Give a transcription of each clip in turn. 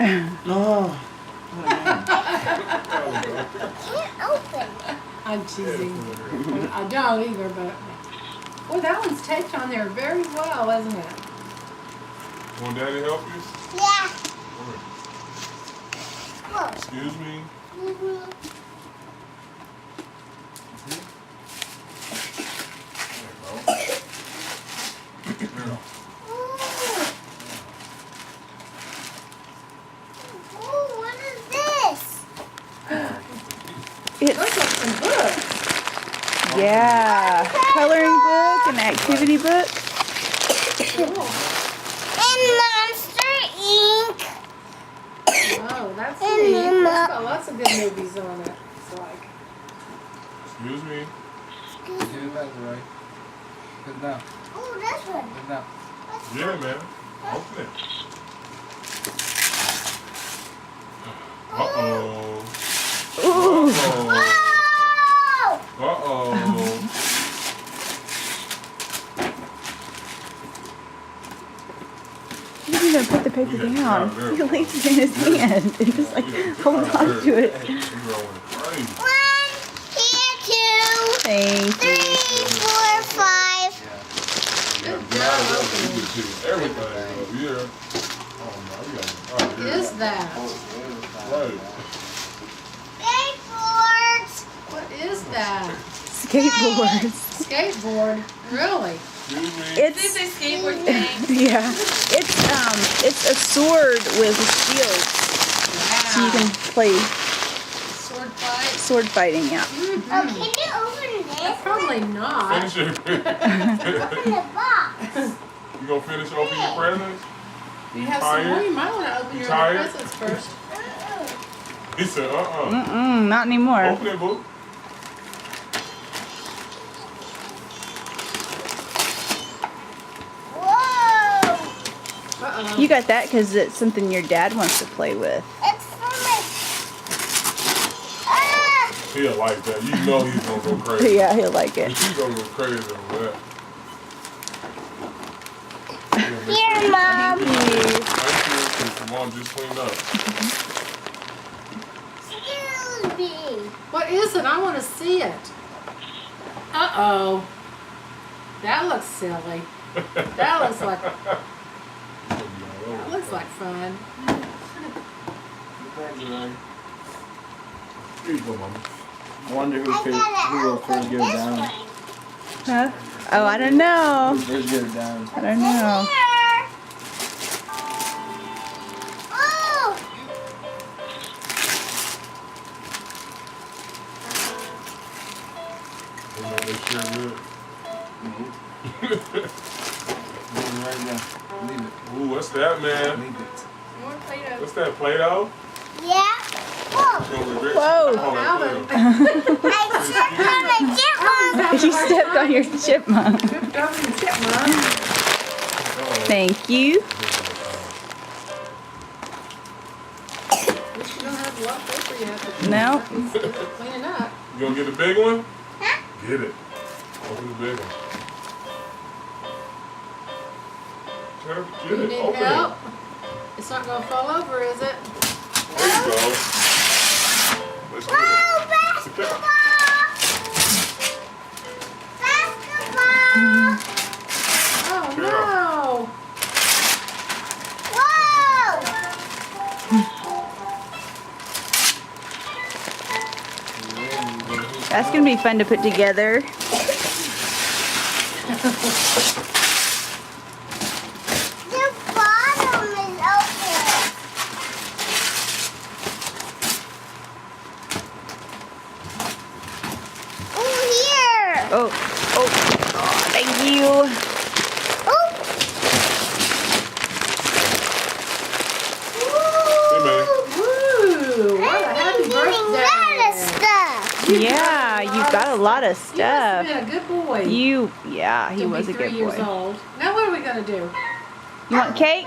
No. Can't open. I'm teasing. I don't either, but. Well, that one's taped on there very well, isn't it? Want Daddy to help you? Yeah. All right. Excuse me. There you go. Ooh, what is this? Those It's, are some books. yeah, coloring book and activity book. Cool. And Monster Inc. Oh, that's And neat. then, That's got lots of good movies on it. It's like. Excuse me. Get it back right. Good now. Ooh, this one. Good now. Yeah, man. Open it. Uh-oh. Ooh, Uh-oh. Whoa! Uh-oh. he didn't even put the paper down. He leaves it in his hand and just like holds on to it. You're going crazy. 1, here, 2, Thank 3, you. 4, 5. Yeah, God, you can see everything up here. Oh, no, we got What is that? right. Skateboards. What is that? Skateboards. Skateboard. Really? Excuse me. It's This is skateboard thing. yeah. It's a sword with shields, so you can play Sword fight? sword fighting. Yeah. Oh, can you open this? Probably not. Finish your Open the box. You gonna finish opening your presents? You have some more. You might want to open You your tired? other presents first. He said, Not anymore. Open it, boo. Whoa! Uh-oh. You got that because it's something your dad wants to play with. It's for my. Ah! He'll like that. You know he's gonna go crazy. Yeah, he'll like it. He's gonna go crazy over that. Here, Mom. Thank you, because your mom just cleaned up. Excuse me. What is it? I want to see it. Uh-oh. That looks silly. That looks like fun. Here you go, mama. I wonder who will first get it down. Huh? Oh, I don't know. Who first get it down? I don't know. Here. Oh! They sure good. Leave it right now. Leave it. Ooh, what's that, man? Leave it. More Play-Doh. What's that, Play-Doh? Yeah. Whoa! You gonna regret Whoa. calling it Alvin. Play-Doh. I stepped on a chipmunk. You stepped on your chipmunk. Good government chipmunk. Uh-oh. Thank you. But you don't have a lot of paper yet. but No. he's cleaning up. You gonna get the big one? Huh? Get it. Open the big one. Get Do you it. need Open help? it. It's not going to fall over, is it? There you go. Let's get Whoa, it. basketball! Basketball! Oh, Sure. no. Whoa! That's gonna be fun to put together. The bottom is open. Oh, here. Oh, thank you. Oh. Hey, man. Woo! What a happy Getting birthday. rid of stuff. Yeah, you've got a lot of You must have stuff. been a good boy. Yeah, he to was be a 3 good years boy. old. Now what are we going to do? You want cake?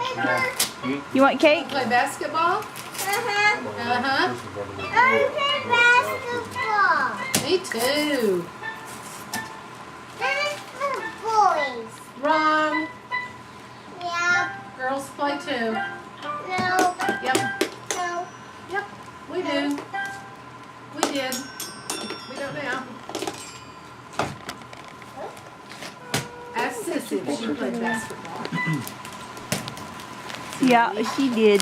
You want cake? Play basketball? Uh-huh. Uh-huh. I play basketball. Me too. That is for boys. Wrong. Yeah. Girls play too. No. Yep. see if she played basketball. Yeah, she did.